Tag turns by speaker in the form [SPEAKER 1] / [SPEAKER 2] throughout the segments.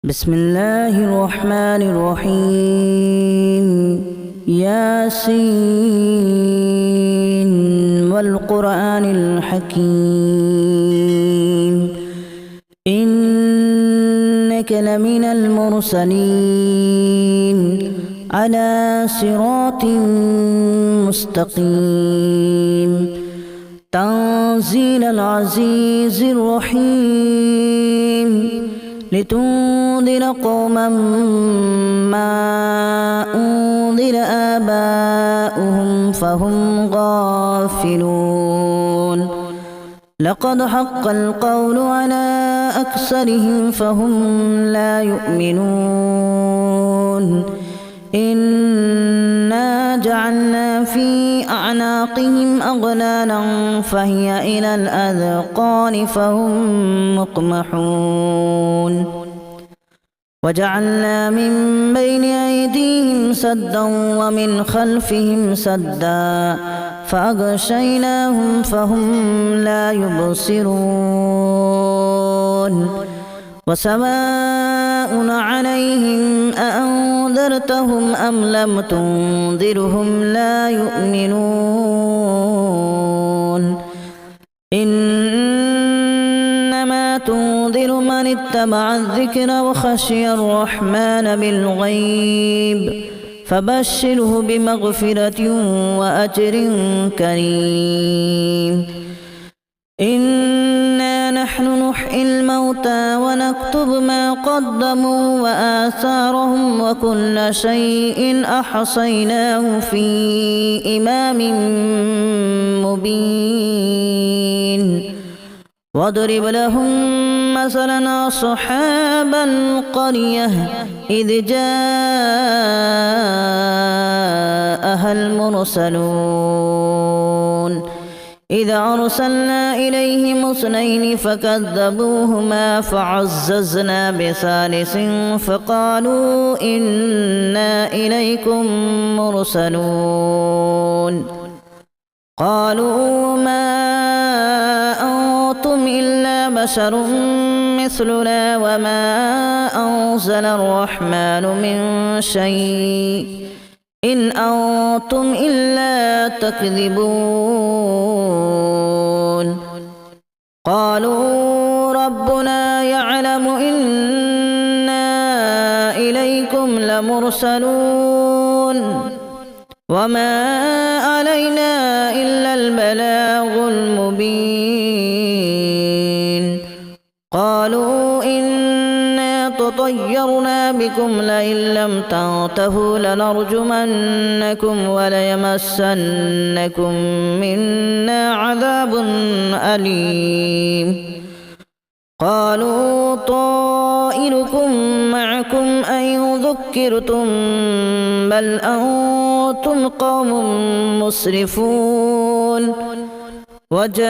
[SPEAKER 1] بسم الله الرحمن الرحيم ياسين والقرآن الحكيم إنك لمن المرسلين على صراط مستقيم تنزيل العزيز الرحيم لتنذر قوما ما أنذر آباؤهم فهم غافلون لقد حق القول على أكثرهم فهم لا يؤمنون إنا جعلنا في أعناقهم أغلالا فهي إلى الأذقان فهم مقمحون وجعلنا من بين أيديهم سدا ومن خلفهم سدا فأغشيناهم فهم لا يبصرون وسواء عليهم أأنذرتهم أم لم تنذرهم لا يؤمنون إنما تنذر من اتبع الذكر وخشي الرحمن بالغيب فبشره بمغفرة وأجر كريم إنا نحن نحيي الموتى ونكتب ما قدموا وآثارهم وكل شيء أحصيناه في إمام مبين واضرب لهم مثلا أصحاب القرية إذ جاءها المرسلون إذا أرسلنا إليهم اثنين فكذبوهما فعززنا بثالث فقالوا إنا إليكم مرسلون قالوا ما أنتم إلا بشر مثلنا وما أنزل الرحمن من شيء إن أنتم إلا تكذبون قالوا ربنا يعلم إنا إليكم لمرسلون وما علينا إلا البلاغ المبين قالوا إنا تطيرنا بكم لئن لم تنتهوا لنرجمنكم وليمسنكم منا عذاب أليم قالوا طائركم معكم أن ذكرتم بل أنتم قوم مسرفون وجاء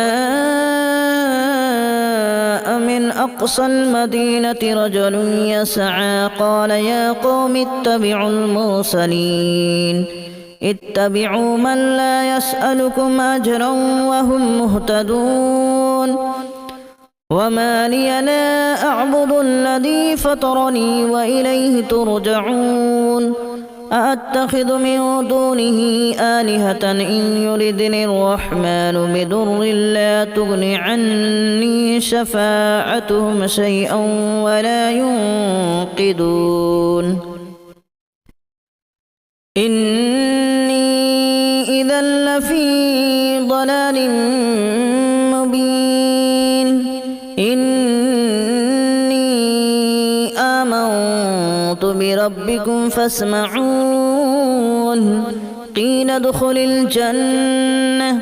[SPEAKER 1] من أقصى المدينة رجل يسعى قال يا قوم اتبعوا المرسلين اتبعوا من لا يسألكم أجرا وهم مهتدون وما لي لا أعبد الذي فطرني وإليه ترجعون أأتخذ من دونه آلهة إن يردني الرحمن بضر لا تغن عني شفاعتهم شيئا ولا ينقذون إني إذا لفي ضلال مبين إني آمنت بربكم فاسمعون قيل ادخل الجنة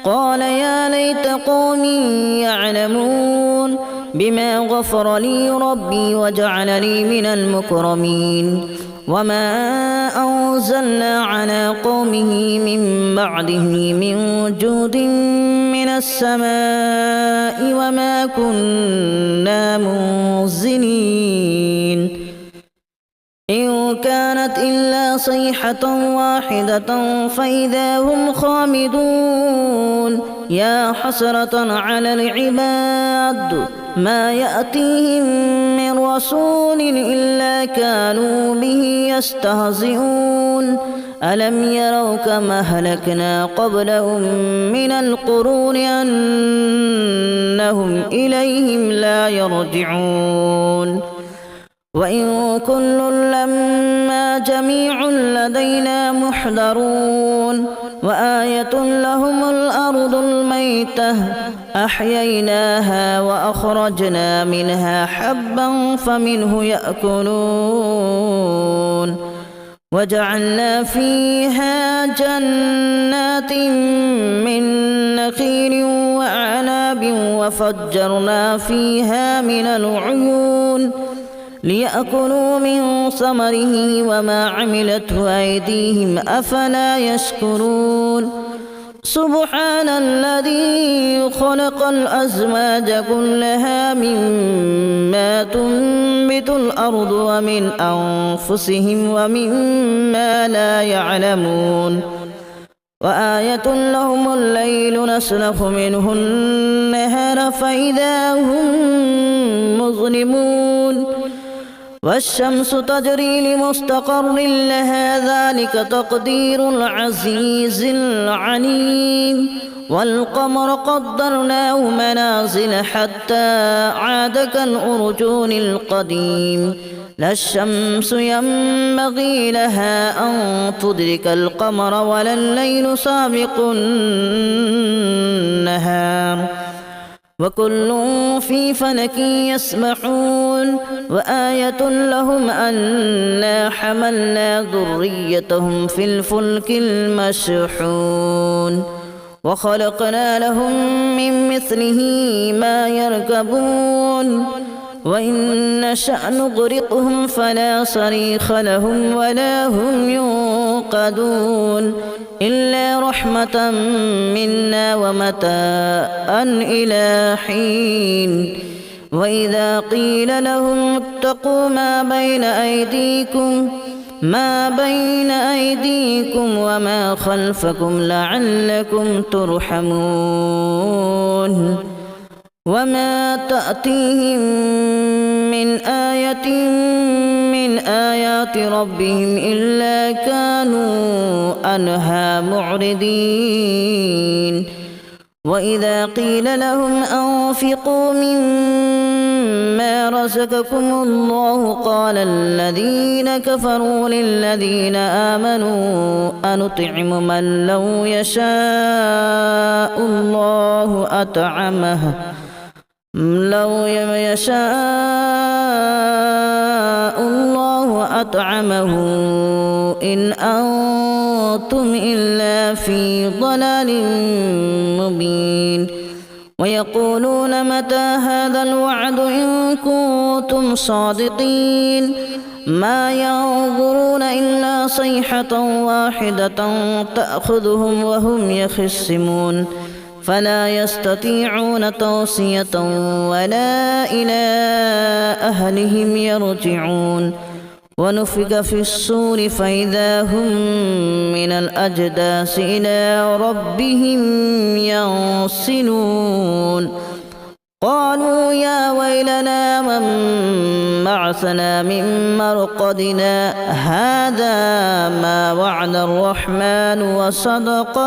[SPEAKER 1] قال يا ليت قومي يعلمون بما غفر لي ربي وجعلني من المكرمين وما أنزلنا على قومه من بعده من جود من السماء وما كنا منزلين إن كانت إلا صيحة واحدة فإذا هم خامدون يا حسرة على العباد ما يأتيهم من رسول إلا كانوا به يستهزئون ألم يروا كما أهلكنا قبلهم من القرون أنهم إليهم لا يرجعون وإن كل لما جميع لدينا محضرون وآية لهم الأرض الميتة أحييناها وأخرجنا منها حبا فمنه يأكلون وجعلنا فيها جنات من نخيل وأعناب وفجرنا فيها من العيون ليأكلوا من ثمره وما عملته أيديهم أفلا يشكرون سبحان الذي خلق الأزواج كلها مما تنبت الأرض ومن أنفسهم ومما لا يعلمون وآية لهم الليل نسلخ منه النهار فإذا هم مظلمون والشمس تجري لمستقر لها ذلك تقدير العزيز العليم والقمر قدرناه منازل حتى عاد كالأرجون القديم لا الشمس ينبغي لها أن تدرك القمر ولا الليل سابق النهار وكل في فلك يسبحون وآية لهم أنا حملنا ذريتهم في الفلك المشحون وخلقنا لهم من مثله ما يركبون وإن نشأ نغرقهم فلا صريخ لهم ولا هم ينقذون إلا رحمة منا ومتاعا إلى حين وإذا قيل لهم اتقوا ما بين أيديكم وما خلفكم لعلكم ترحمون وما تأتيهم من آية من آيات ربهم إلا كانوا عنها معرضين وإذا قيل لهم أنفقوا مما رزقكم الله قال الذين كفروا للذين آمنوا أنطعم من لو يشاء الله أطعمه إن أنتم إلا في ضلال مبين ويقولون متى هذا الوعد إن كنتم صادقين ما ينظرون إلا صيحة واحدة تأخذهم وهم يخصمون فلا يستطيعون توصية ولا إلى أهلهم يرجعون ونفخ في الصور فإذا هم من الأجداث إلى ربهم ينسلون قالوا يا ويلنا من بعثنا من مرقدنا هذا ما وعد الرحمن وصدق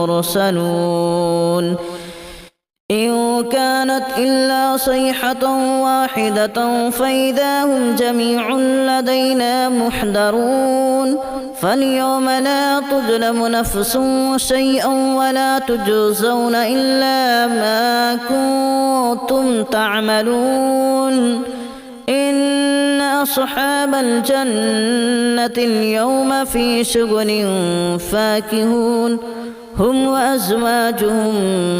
[SPEAKER 1] المرسلون إن كانت إلا صيحة واحدة فإذا هم جميع لدينا محضرون فاليوم لا تظلم نفس شيئا ولا تجزون إلا ما كنتم تعملون إن أصحاب الجنة اليوم في شغل فاكهون هم وأزواجهم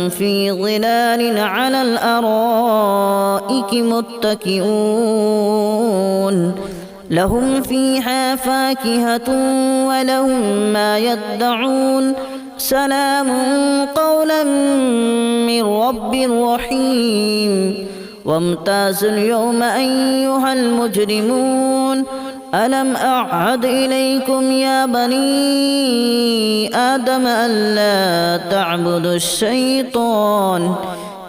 [SPEAKER 1] في ظلال على الأرائك متكئون لهم فيها فاكهة ولهم ما يدعون سلام قولا من رب رحيم وامتازوا اليوم أيها المجرمون ألم أعهد إليكم يا بني آدم ألا تعبدوا الشيطان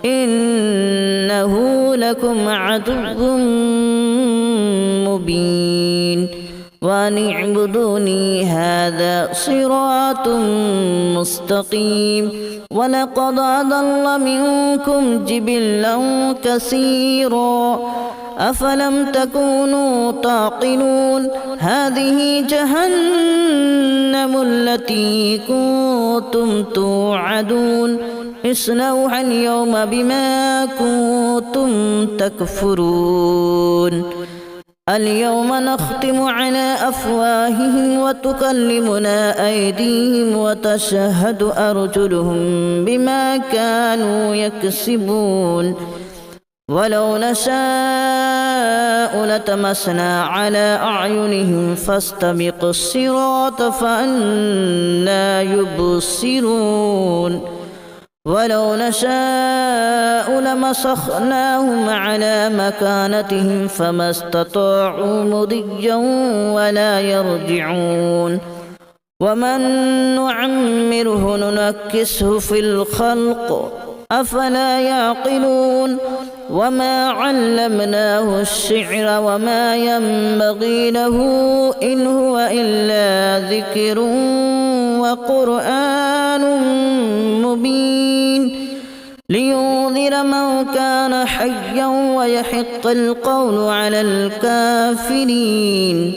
[SPEAKER 1] إنه لكم عدو مبين وأن اعبدوني هذا صراط مستقيم ولقد أضل منكم جبلا كثيرا أفلم تكونوا تعقلون هذه جهنم التي كنتم توعدون اصلوها اليوم بما كنتم تكفرون اليوم نختم على أفواههم وتكلمنا أيديهم وتشهد أرجلهم بما كانوا يكسبون ولو نشاء لتمسنا على أعينهم فاستبقوا الصراط فأنى يبصرون ولو نشاء لمسخناهم على مكانتهم فما استطاعوا مضيا ولا يرجعون ومن نعمره ننكسه في الخلق أفلا يعقلون وما علمناه الشعر وما ينبغي له إن هو إلا ذكر وقرآن مبين لينذر من كان حيا ويحق القول على الكافرين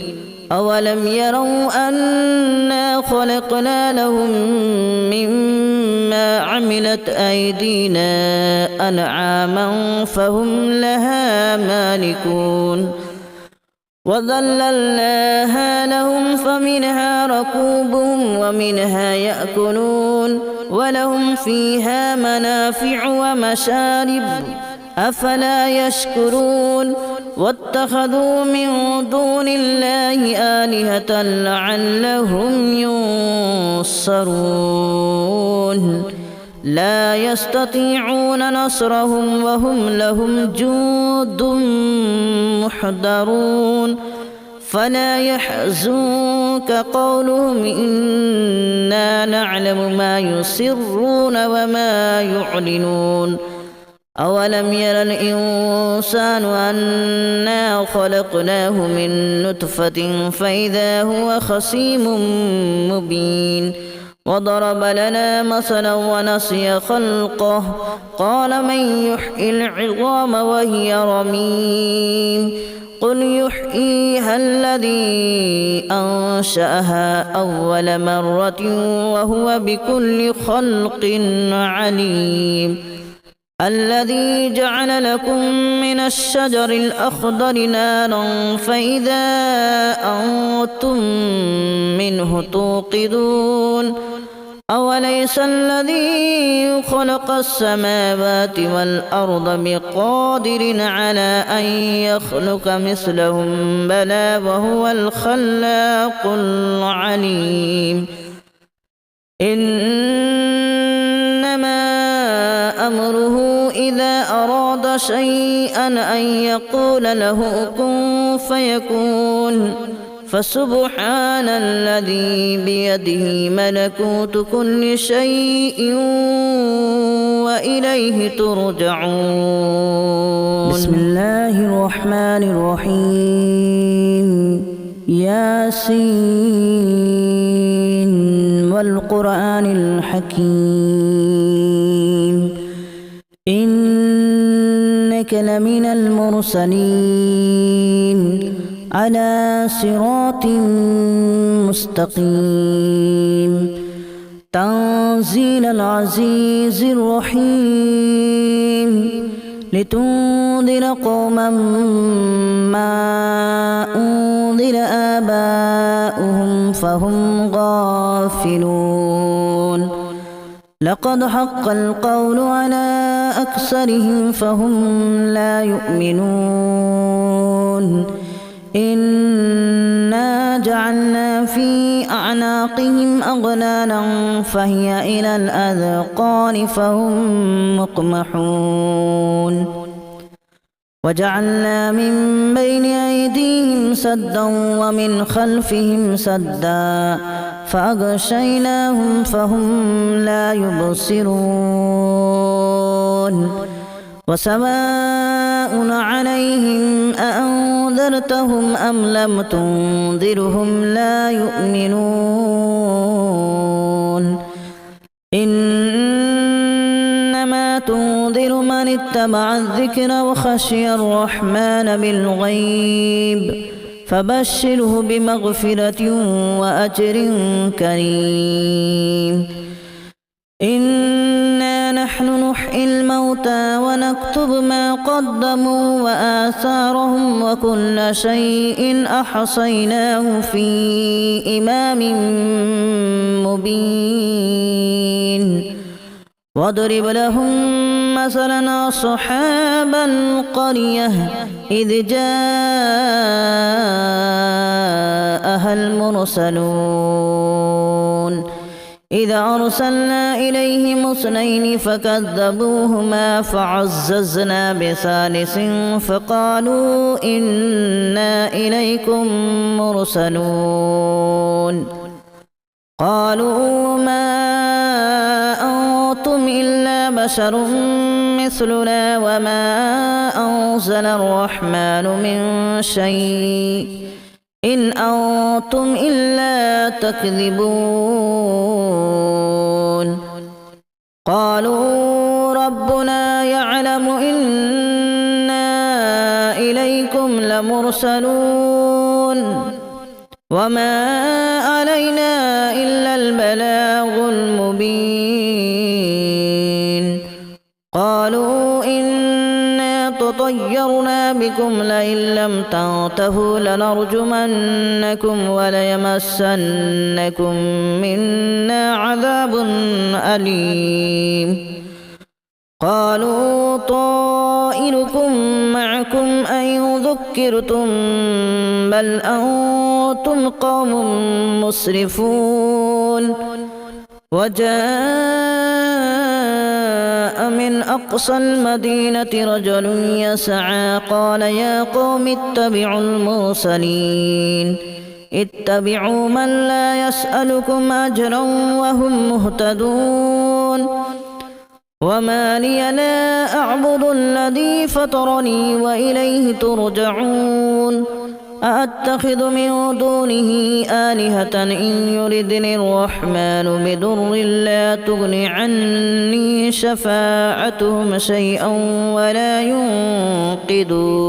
[SPEAKER 1] أولم يروا أنا خلقنا لهم مما عملت أيدينا أنعاما فهم لها مالكون وذللناها لهم فمنها ركوبهم ومنها يأكلون ولهم فيها منافع ومشارب أفلا يشكرون واتخذوا من دون الله آلهة لعلهم ينصرون لا يستطيعون نصرهم وهم لهم جند محضرون فلا يحزنك قولهم إنا نعلم ما يسرون وما يعلنون أولم ير الإنسان أنا خلقناه من نطفة فإذا هو خصيم مبين وضرب لنا مثلا ونسي خلقه قال من يحيي العظام وهي رميم قل يحييها الذي أنشأها أول مرة وهو بكل خلق عليم الذي جعل لكم من الشجر الأخضر نارا فإذا أنتم منه توقدون أوليس الذي خلق السماوات والأرض بقادر على أن يخلق مثلهم بلى وهو الخلاق العليم إنما أمره إذا أراد شيئا أن يقول له كن فيكون فسبحان الذي بيده ملكوت كل شيء وإليه ترجعون بسم الله الرحمن الرحيم ياسين والقرآن الحكيم إنك لمن المرسلين على صراط مستقيم تنزيل العزيز الرحيم لتنذر قوما ما أنذر آباؤهم فهم غافلون لقد حق القول على أكثرهم فهم لا يؤمنون إنا جعلنا في أعناقهم أغلالا فهي إلى الأذقان فهم مقمحون وجعلنا من بين أيديهم سدا ومن خلفهم سدا فأغشيناهم فهم لا يبصرون وسواء عليهم أأنذرتهم أم لم تنذرهم لا يؤمنون إنما تنذر من اتبع الذكر وخشي الرحمن بالغيب فبشره بمغفرة وأجر كريم إنا نحن نحيي الموتى ونكتب ما قدموا وآثارهم وكل شيء أحصيناه في إمام مبين واضرب لهم مثلا أصحاب القرية إذ جاءها المرسلون إذا أرسلنا إليهم اثنين فكذبوهما فعززنا بثالث فقالوا إنا إليكم مرسلون قالوا ما أنتم إلا بشر مثلنا وما أنزل الرحمن من شيء إن أنتم إلا تكذبون قالوا ربنا يعلم إنا إليكم لمرسلون وما علينا إلا البلاغ المبين قالوا إنا تطيرنا بكم لئن لم تنتهوا لنرجمنكم وليمسنكم منا عذاب أليم قالوا طائركم معكم أن ذكرتم بل أنتم قوم مسرفون وجاء من أقصى المدينة رجل يسعى قال يا قوم اتبعوا المرسلين اتبعوا من لا يسألكم أجرا وهم مهتدون وما لي لا أعبد الذي فطرني وإليه ترجعون أأتخذ من دونه آلهة إن يردني الرحمن بضر لا تغن عني شفاعتهم شيئا ولا ينقذون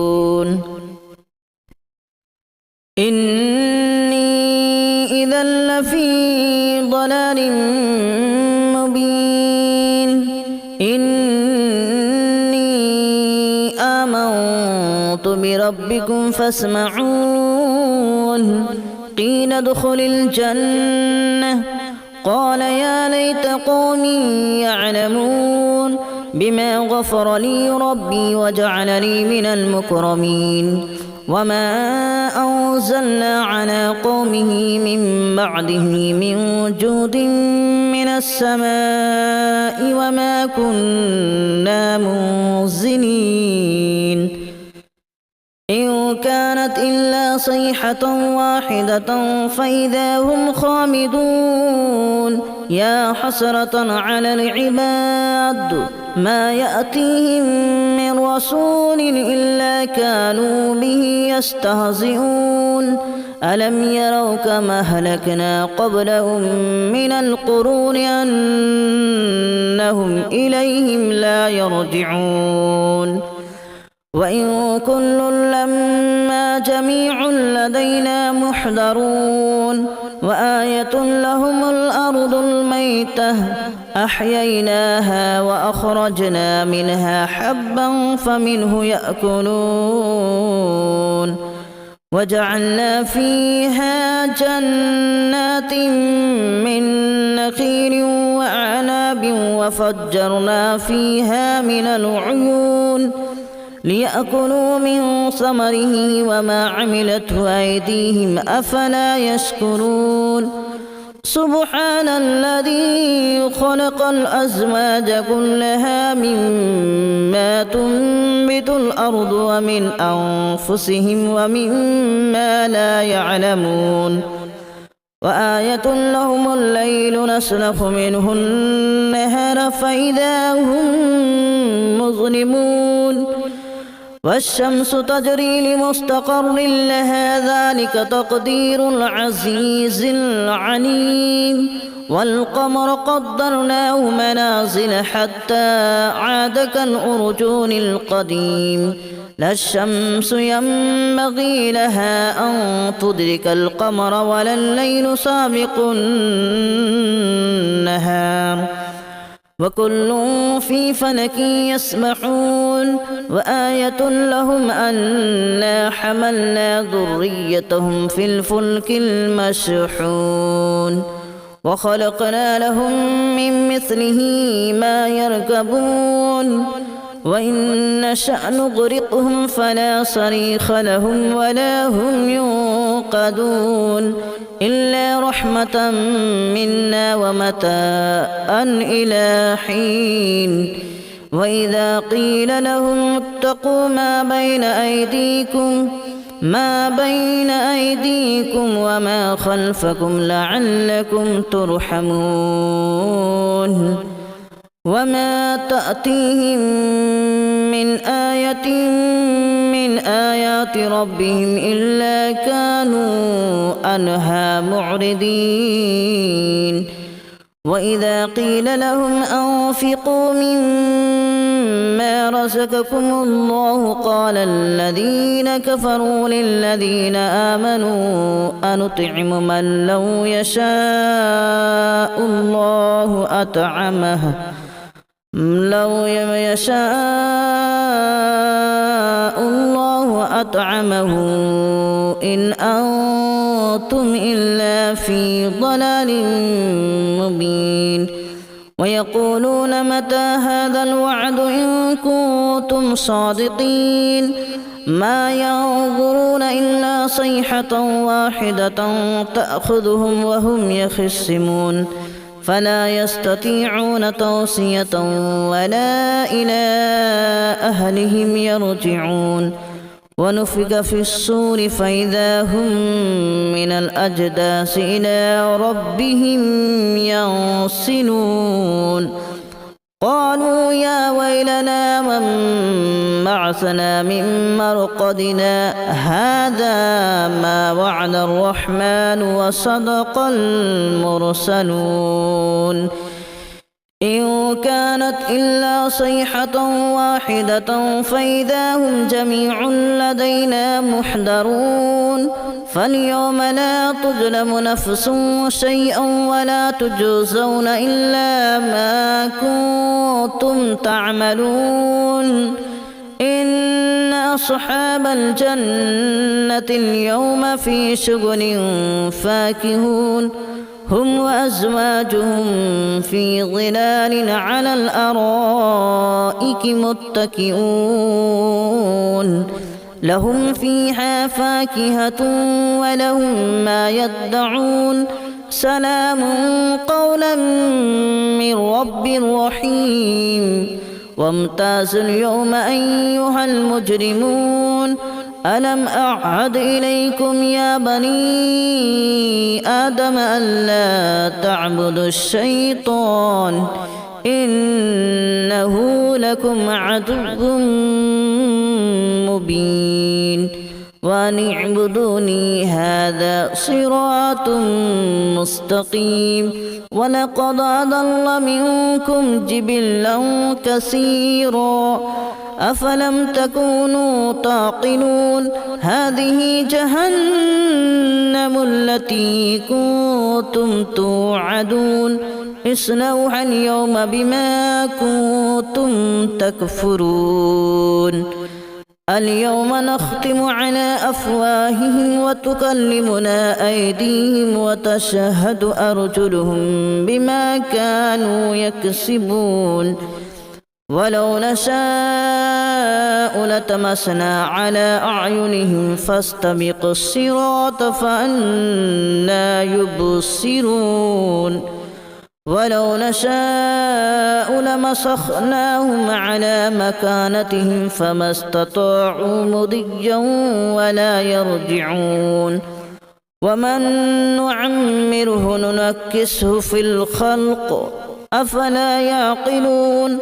[SPEAKER 1] إني إذا لفي ضلال مبين إني آمنت بربكم فاسمعون قيل ادخل الجنة قال يا ليت قومي يعلمون بما غفر لي ربي وجعلني من المكرمين وما أنزلنا على قومه من بعده من جود من السماء وما كنا منزلين إن كانت إلا صيحة واحدة فإذا هم خامدون يا حسرة على العباد ما يأتيهم من رسول إلا كانوا به يستهزئون ألم يروا كما أهلكنا قبلهم من القرون أنهم إليهم لا يرجعون وإن كل لما جميع لدينا محضرون وآية لهم الأرض الميتة أحييناها وأخرجنا منها حبا فمنه يأكلون وجعلنا فيها جنات من نخيل وأعناب وفجرنا فيها من العيون ليأكلوا من ثمره وما عملته أيديهم أفلا يشكرون سبحان الذي خلق الأزواج كلها مما تنبت الأرض ومن أنفسهم ومما لا يعلمون وآية لهم الليل نسلخ منه النهار فإذا هم مظلمون والشمس تجري لمستقر لها ذلك تقدير العزيز العليم والقمر قدرناه منازل حتى عاد كالأرجون القديم لا الشمس ينبغي لها أن تدرك القمر ولا الليل سابق النهار وكل في فلك يسبحون وآية لهم أنا حملنا ذريتهم في الفلك المشحون وخلقنا لهم من مثله ما يركبون وإن نشأ نغرقهم فلا صريخ لهم ولا هم ينقذون إلا رحمة منا ومتاعا إلى حين وإذا قيل لهم اتقوا ما بين أيديكم وما خلفكم لعلكم ترحمون وما تأتيهم من آية من آيات ربهم إلا كانوا عنها معرضين وإذا قيل لهم أنفقوا مما رزقكم الله قال الذين كفروا للذين آمنوا أنطعم من لو يشاء الله أطعمه إن أنتم إلا في ضلال مبين ويقولون متى هذا الوعد إن كنتم صادقين ما ينظرون إلا صيحة واحدة تأخذهم وهم يخصمون فلا يستطيعون توصية ولا إلى أهلهم يرجعون ونفخ في الصور فإذا هم من الأجداث إلى ربهم ينسلون قالوا يا ويلنا من بعثنا من مرقدنا هذا ما وعد الرحمن وصدق المرسلون إن كانت إلا صيحة واحدة فإذا هم جميع لدينا محضرون فاليوم لا تظلم نفس شيئا ولا تجزون إلا ما كنتم تعملون إن أصحاب الجنة اليوم في شغل فاكهون هم وأزواجهم في ظلال على الأرائك متكئون لهم فيها فاكهة ولهم ما يدعون سلام قولا من رب رحيم وامتازوا اليوم أيها المجرمون ألم أعهد إليكم يا بني آدم ألا تعبدوا الشيطان إنه لكم عدو مبين وأن اعبدوني هذا صراط مستقيم ولقد أضل منكم جبلا كثيرا أفلم تكونوا تعقلون هذه جهنم التي كنتم توعدون اصلوها اليوم بما كنتم تكفرون اليوم نختم على أفواههم وتكلمنا أيديهم وتشهد أرجلهم بما كانوا يكسبون ولو نشاء لتمسنا على أعينهم فاستبقوا الصراط فأنى يبصرون ولو نشاء لمسخناهم على مكانتهم فما استطاعوا مضيا ولا يرجعون ومن نعمره ننكسه في الخلق أفلا يعقلون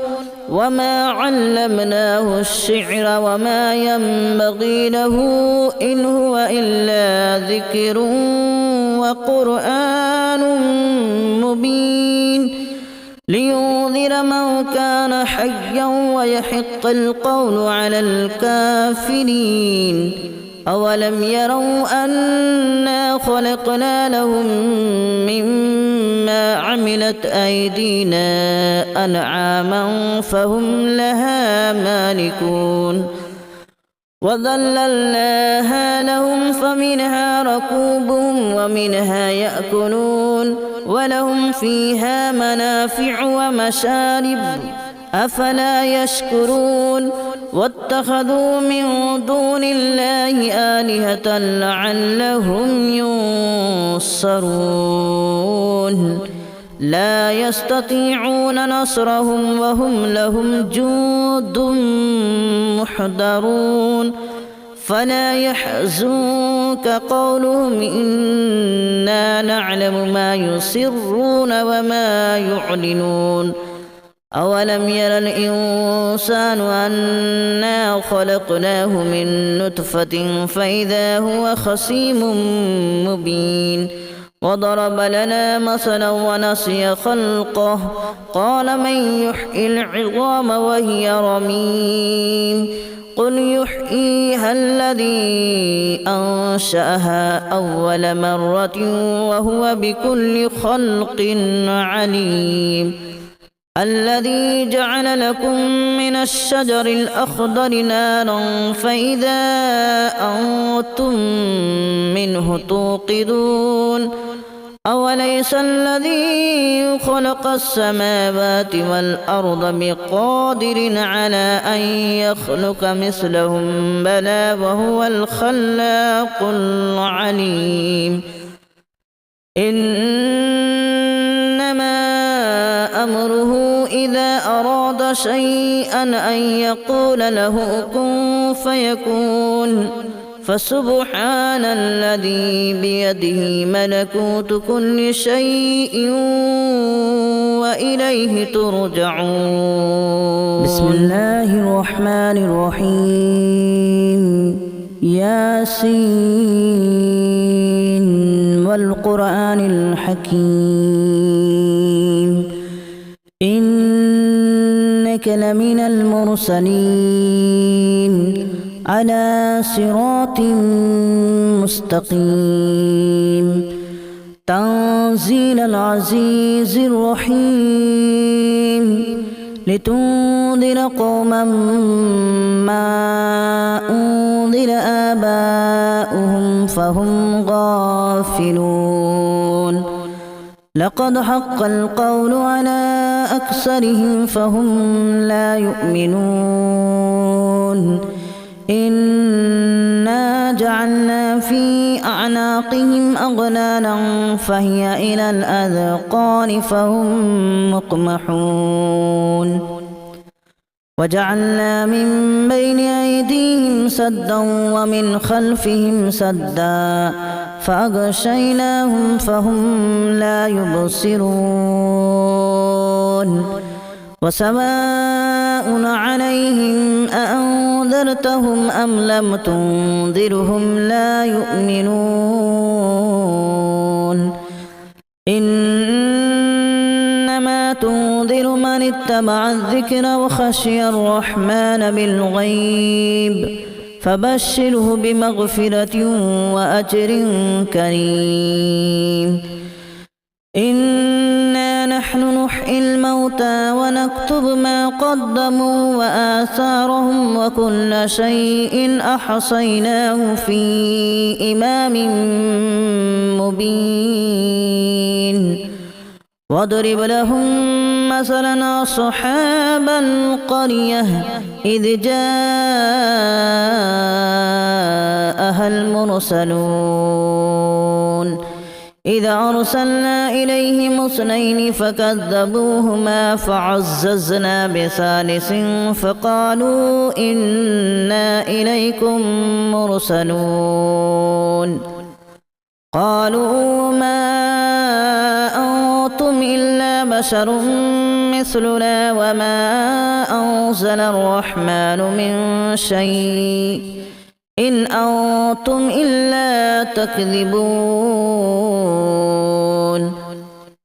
[SPEAKER 1] وما علمناه الشعر وما ينبغي له إن هو إلا ذكر وقرآن مبين لينذر من كان حيا ويحق القول على الكافرين أولم يروا أنا خلقنا لهم مما عملت أيدينا أنعاما فهم لها مالكون وذللناها لهم فمنها ركوبهم ومنها يأكلون ولهم فيها منافع ومشارب أفلا يشكرون واتخذوا من دون الله آلهة لعلهم ينصرون لا يستطيعون نصرهم وهم لهم جند محضرون فلا يحزنك قولهم إنا نعلم ما يسرون وما يعلنون أولم ير الإنسان أنا خلقناه من نطفة فإذا هو خصيم مبين وضرب لنا مثلا ونسي خلقه قال من يحيي العظام وهي رميم قل يحييها الذي أنشأها أول مرة وهو بكل خلق عليم الذي جعل لكم من الشجر الأخضر نارا فإذا أنتم منه توقدون أوليس الذي خلق السماوات والأرض بقادر على أن يخلق مثلهم بلى وهو الخلاق العليم إنما أمره إذا أراد شيئا أن يقول له كن فيكون فسبحان الذي بيده ملكوت كل شيء وإليه ترجعون بسم الله الرحمن الرحيم ياسين والقرآن الحكيم إنك لمن المرسلين على صراط مستقيم تنزيل العزيز الرحيم لتنذر قوما ما أنذر آباؤهم فهم غافلون لقد حق القول على أكثرهم فهم لا يؤمنون إنا جعلنا في أعناقهم أغلالا فهي إلى الأذقان فهم مقمحون وجعلنا من بين أيديهم سدا ومن خلفهم سدا فأغشيناهم فهم لا يبصرون وسواء عليهم أأنذرتهم أم لم تنذرهم لا يؤمنون إنما تنذر من اتبع الذكر وخشي الرحمن بالغيب فبشره بمغفرة وأجر كريم إنا نحن نحيي الموتى ونكتب ما قدموا وآثارهم وكل شيء أحصيناه في إمام مبين واضرب لهم مثلا أصحاب القرية إذ جاءها المرسلون إذا أرسلنا إليهم اثنين فكذبوهما فعززنا بثالث فقالوا إنا إليكم مرسلون قالوا ما أنتم إلا بشر مثلنا وما أنزل الرحمن من شيء إن أنتم إلا تكذبون